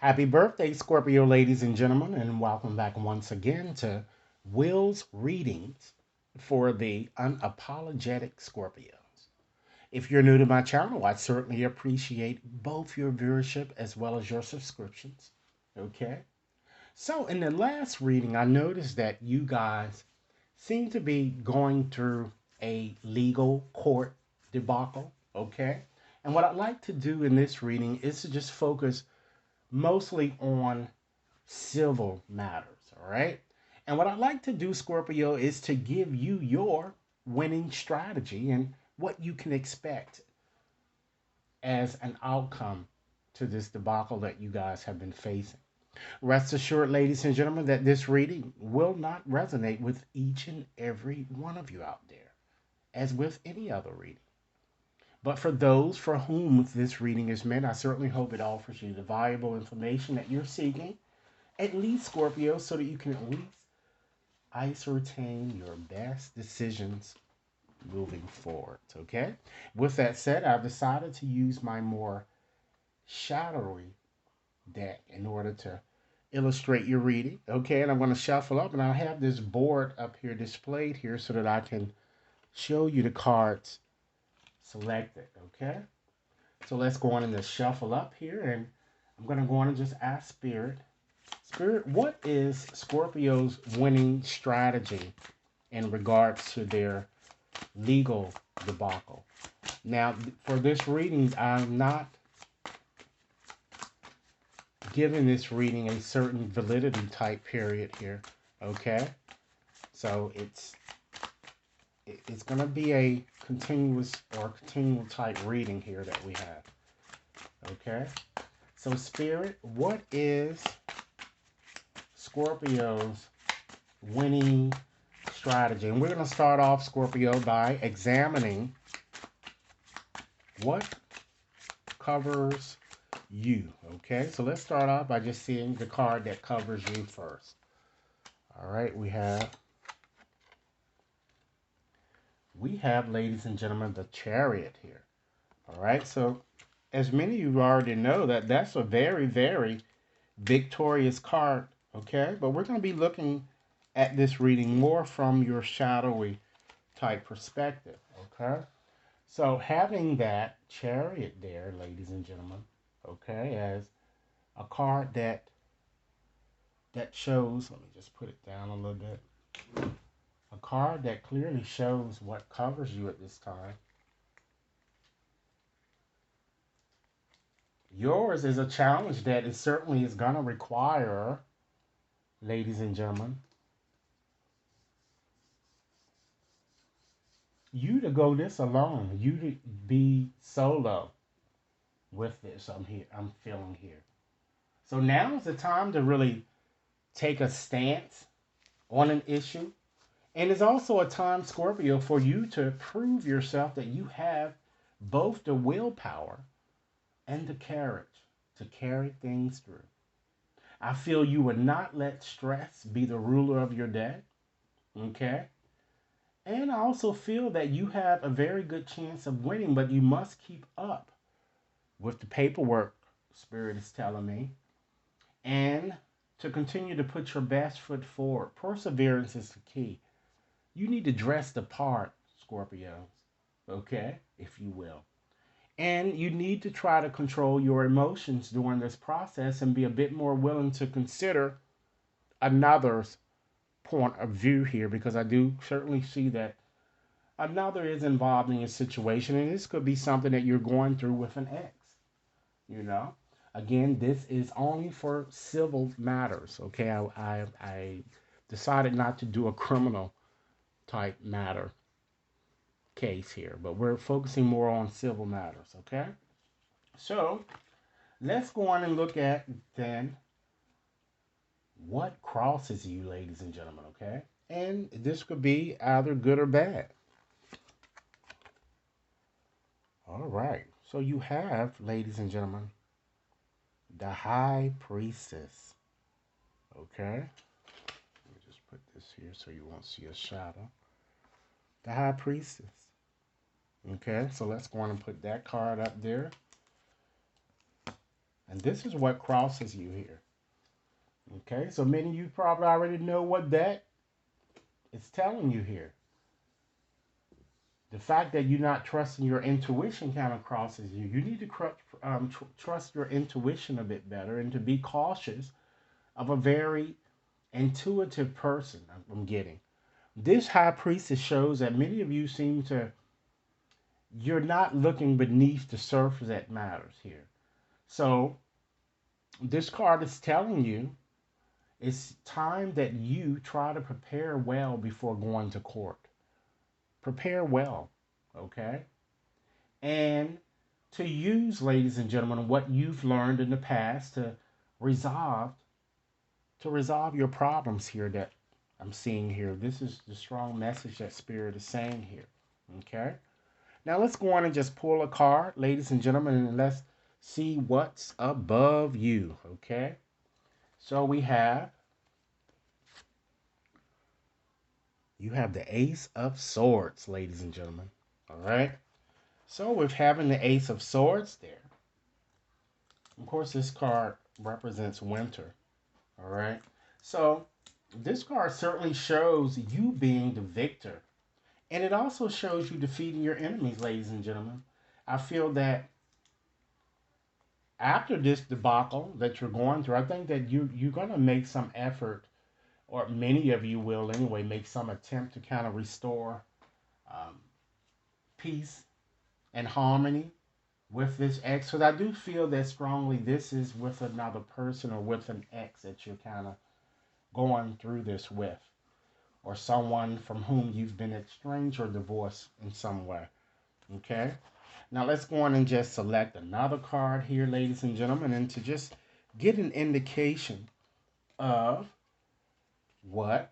Happy birthday, Scorpio, ladies and gentlemen, and welcome back once again to Will's Readings for the Unapologetic Scorpios. If you're new to my channel, I certainly appreciate both your viewership as well as your subscriptions. Okay? So, in the last reading, I noticed that you guys seem to be going through a legal court debacle. Okay? And what I'd like to do in this reading is to just focus mostly on civil matters, all right? And what I'd like to do, Scorpio, is to give you your winning strategy and what you can expect as an outcome to this debacle that you guys have been facing. Rest assured, ladies and gentlemen, that this reading will not resonate with each and every one of you out there, as with any other reading. But for those for whom this reading is meant, I certainly hope it offers you the valuable information that you're seeking, at least Scorpio, so that you can at least ascertain your best decisions moving forward. Okay? With that said, I've decided to use my more shadowy deck in order to illustrate your reading. Okay, and I'm going to shuffle up, and I'll have this board up here displayed here so that I can show you the cards selected. Okay, so let's go on and just shuffle up here, and I'm going to go on and just ask Spirit, what is Scorpio's winning strategy in regards to their legal debacle? Now, for this reading, I'm not giving this reading a certain validity type period here. Okay, so it's going to be a continuous or continual type reading here that we have. Okay, so Spirit, what is Scorpio's winning strategy? And we're going to start off, Scorpio, by examining what covers you. Okay, so let's start off by just seeing the card that covers you first. All right, we have, ladies and gentlemen, the Chariot here. All right, so as many of you already know, that's a very, very victorious card. Okay, but we're going to be looking at this reading more from your shadowy type perspective. Okay, so having that Chariot there, ladies and gentlemen, okay, as a card that shows, let me just put it down a little bit, a card that clearly shows what covers you at this time. Yours is a challenge that is certainly is going to require, ladies and gentlemen, you to go this alone, you to be solo with this. I'm feeling here. So now is the time to really take a stance on an issue. And it's also a time, Scorpio, for you to prove yourself that you have both the willpower and the courage to carry things through. I feel you would not let stress be the ruler of your day. Okay? And I also feel that you have a very good chance of winning, but you must keep up with the paperwork, Spirit is telling me. And to continue to put your best foot forward. Perseverance is the key. You need to dress the part, Scorpios, okay, if you will. And you need to try to control your emotions during this process and be a bit more willing to consider another's point of view here, because I do certainly see that another is involved in your situation, and this could be something that you're going through with an ex, you know. Again, this is only for civil matters, okay? I decided not to do a criminal type matter case here, but we're focusing more on civil matters, okay? So let's go on and look at then what crosses you, ladies and gentlemen, okay? And this could be either good or bad. All right, so you have, ladies and gentlemen, the High Priestess, okay? Let me just put this here so you won't see a shadow. The High Priestess. Okay, so let's go on and put that card up there. And this is what crosses you here. Okay, so many of you probably already know what that is telling you here. The fact that you're not trusting your intuition kind of crosses you. You need to trust your intuition a bit better and to be cautious of a very intuitive person. I'm getting. This high priestess shows that many of you seem to, you're not looking beneath the surface that matters here. So this card is telling you it's time that you try to prepare well before going to court. Prepare well, okay? And to use, ladies and gentlemen, what you've learned in the past to resolve resolve your problems here that I'm seeing here. This is the strong message that Spirit is saying here. Okay? Now let's go on and just pull a card, ladies and gentlemen, and let's see what's above you. Okay? So you have the Ace of Swords, ladies and gentlemen. All right? So with having the Ace of Swords there, of course this card represents winter. All right? So this card certainly shows you being the victor. And it also shows you defeating your enemies, ladies and gentlemen. I feel that after this debacle that you're going through, I think that you're going to make some effort, or many of you will anyway, make some attempt to kind of restore um, peace and harmony with this ex. Because I do feel that strongly this is with another person or with an ex that you're kind of going through this with, or someone from whom you've been estranged or divorced in some way. Okay? Now let's go on and just select another card here, ladies and gentlemen, and to just get an indication of what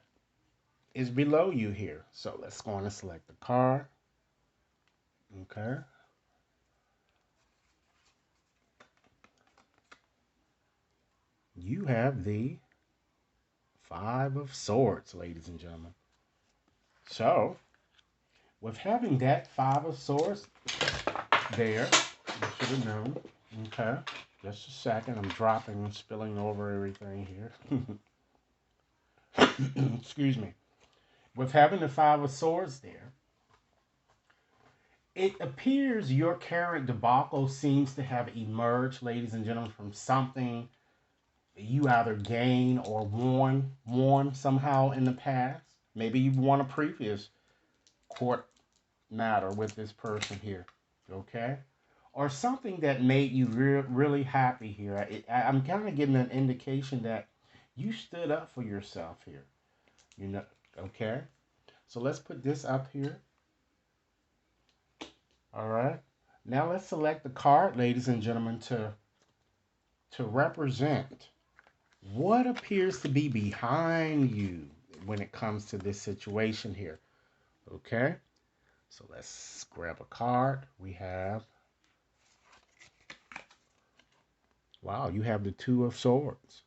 is below you here. So let's go on and select the card. Okay? You have the Five of Swords, ladies and gentlemen. So, with having that Five of Swords there, you should have known. Okay? Just a second. I'm dropping and spilling over everything here. Excuse me. With having the Five of Swords there, it appears your current debacle seems to have emerged, ladies and gentlemen, from something you either gained or won somehow in the past. Maybe you've won a previous court matter with this person here, okay? Or something that made you really happy here. I'm kind of getting an indication that you stood up for yourself here, you know, okay? So let's put this up here. All right. Now let's select the card, ladies and gentlemen, to represent what appears to be behind you when it comes to this situation here. Okay. So let's grab a card. We have, wow, you have the Two of Swords.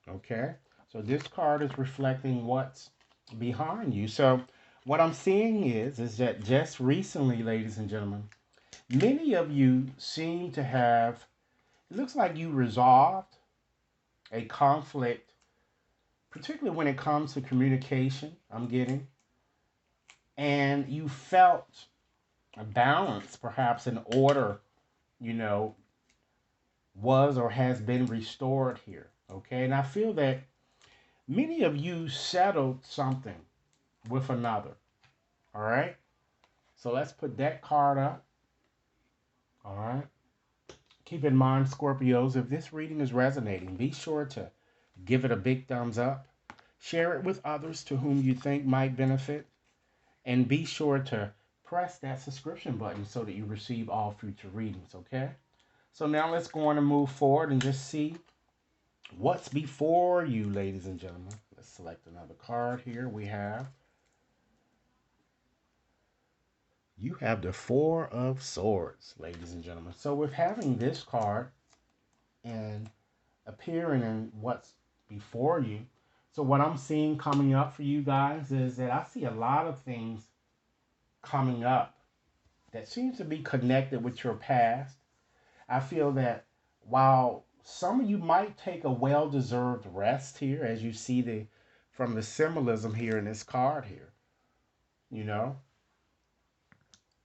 Okay. So this card is reflecting what's behind you. So what I'm seeing is that just recently, ladies and gentlemen, many of you seem to have, it looks like you resolved a conflict, particularly when it comes to communication, I'm getting, and you felt a balance, perhaps an order, you know, was or has been restored here. Okay. And I feel that many of you settled something with another. All right. So let's put that card up. All right. Keep in mind, Scorpios, if this reading is resonating, be sure to give it a big thumbs up. Share it with others to whom you think might benefit. And be sure to press that subscription button so that you receive all future readings, okay? So now let's go on and move forward and just see what's before you, ladies and gentlemen. Let's select another card here. You have the Four of Swords, ladies and gentlemen. So with having this card and appearing in what's before you, so what I'm seeing coming up for you guys is that I see a lot of things coming up that seems to be connected with your past. I feel that while some of you might take a well-deserved rest here, as you see from the symbolism here in this card here. You know,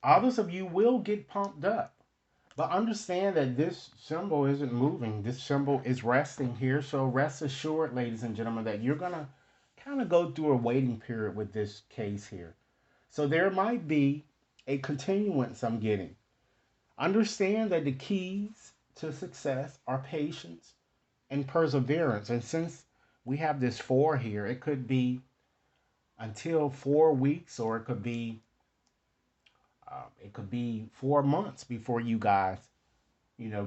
others of you will get pumped up. But understand that this symbol isn't moving. This symbol is resting here. So rest assured, ladies and gentlemen, that you're going to kind of go through a waiting period with this case here. So there might be a continuance I'm getting. Understand that the keys to success are patience and perseverance. And since we have this 4 here, it could be until 4 weeks, or it could be 4 months before you guys,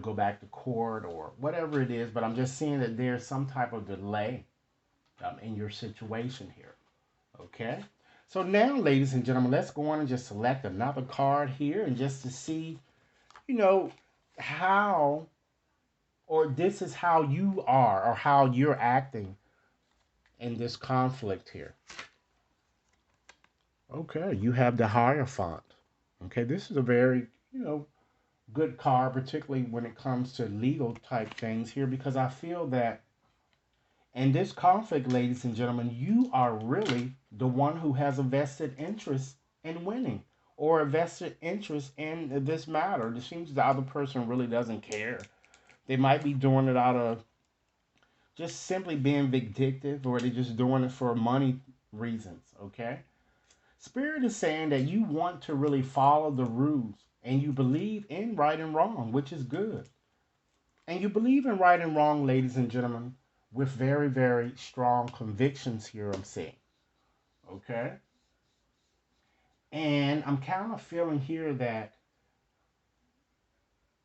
go back to court or whatever it is. But I'm just seeing that there's some type of delay in your situation here. Okay. So now, ladies and gentlemen, let's go on and just select another card here, and just to see, how, or this is how you are, or how you're acting in this conflict here. Okay, you have the Hierophant. Okay, this is a very, good card, particularly when it comes to legal type things here, because I feel that in this conflict, ladies and gentlemen, you are really the one who has a vested interest in winning, or a vested interest in this matter. It seems the other person really doesn't care. They might be doing it out of just simply being vindictive, or they're just doing it for money reasons, okay? Spirit is saying that you want to really follow the rules, and you believe in right and wrong, which is good. And you believe in right and wrong, ladies and gentlemen, with very, very strong convictions here, I'm seeing. Okay? And I'm kind of feeling here that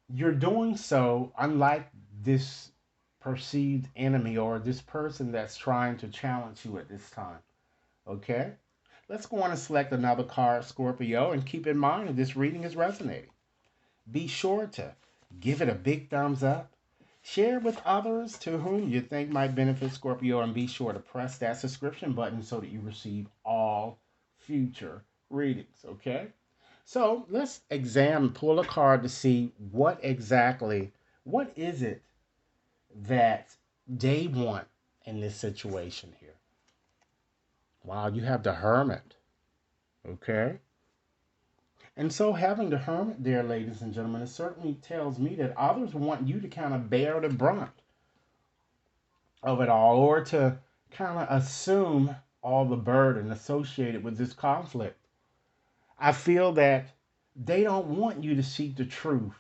you're doing so unlike this perceived enemy, or this person that's trying to challenge you at this time. Okay? Let's go on and select another card, Scorpio, and keep in mind that this reading is resonating. Be sure to give it a big thumbs up. Share with others to whom you think might benefit, Scorpio, and be sure to press that subscription button so that you receive all future readings, okay? So let's pull a card to see what is it that they want in this situation here. Wow, you have the Hermit, okay? And so having the Hermit there, ladies and gentlemen, it certainly tells me that others want you to kind of bear the brunt of it all, or to kind of assume all the burden associated with this conflict. I feel that they don't want you to seek the truth.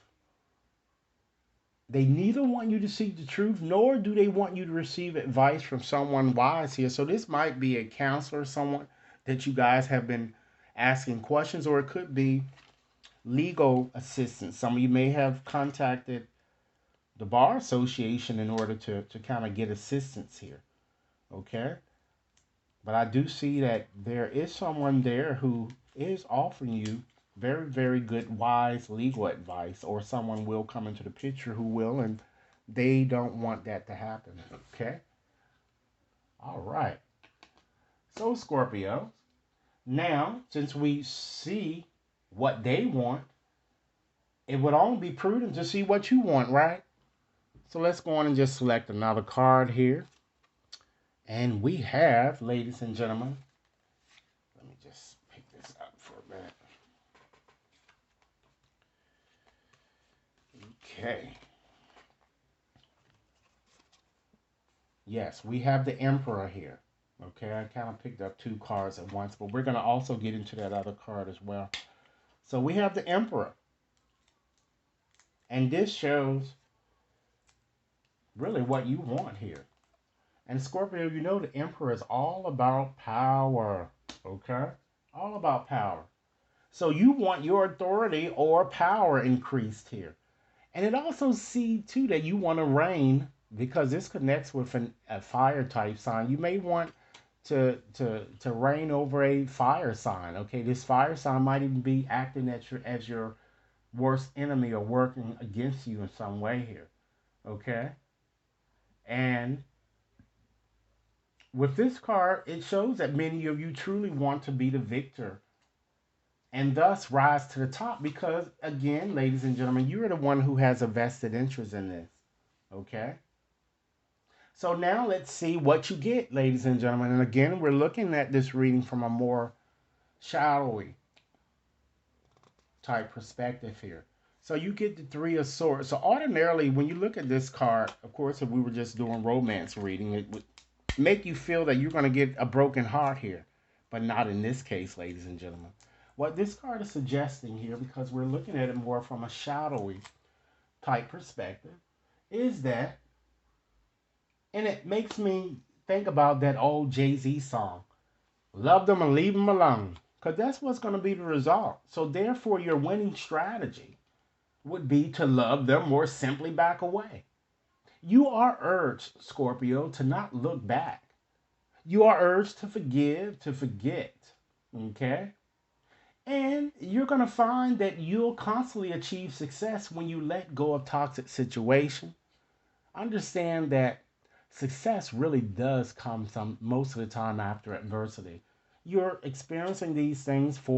They neither want you to seek the truth, nor do they want you to receive advice from someone wise here. So this might be a counselor, someone that you guys have been asking questions, or it could be legal assistance. Some of you may have contacted the Bar Association in order to kind of get assistance here. Okay? But I do see that there is someone there who is offering you very, very good, wise legal advice, or someone will come into the picture who will, and they don't want that to happen. Okay? All right. So, Scorpio, now, since we see what they want, it would only be prudent to see what you want, right? So let's go on and just select another card here. And we have, ladies and gentlemen, let me just pick this up for a minute. Okay. Yes, we have the Emperor here. Okay, I kind of picked up 2 cards at once, but we're going to also get into that other card as well. So we have the Emperor. And this shows really what you want here. And Scorpio, the Emperor is all about power. Okay? All about power. So you want your authority or power increased here. And it also see too that you want to reign, because this connects with a fire type sign. You may want to reign over a fire sign. Okay, this fire sign might even be acting as your worst enemy, or working against you in some way here. Okay, and with this card, it shows that many of you truly want to be the victor, and thus rise to the top, because again, ladies and gentlemen, you're the one who has a vested interest in this. Okay. So now let's see what you get, ladies and gentlemen. And again, we're looking at this reading from a more shadowy type perspective here. So you get the Three of Swords. So ordinarily, when you look at this card, of course, if we were just doing romance reading, it would make you feel that you're going to get a broken heart here. But not in this case, ladies and gentlemen. What this card is suggesting here, because we're looking at it more from a shadowy type perspective, is that, and it makes me think about that old Jay-Z song, love them and leave them alone. Because that's what's going to be the result. So therefore, your winning strategy would be to love them or simply back away. You are urged, Scorpio, to not look back. You are urged to forgive, to forget. Okay? And you're going to find that you'll constantly achieve success when you let go of toxic situations. Understand that success really does come some most of the time after adversity. You're experiencing these things for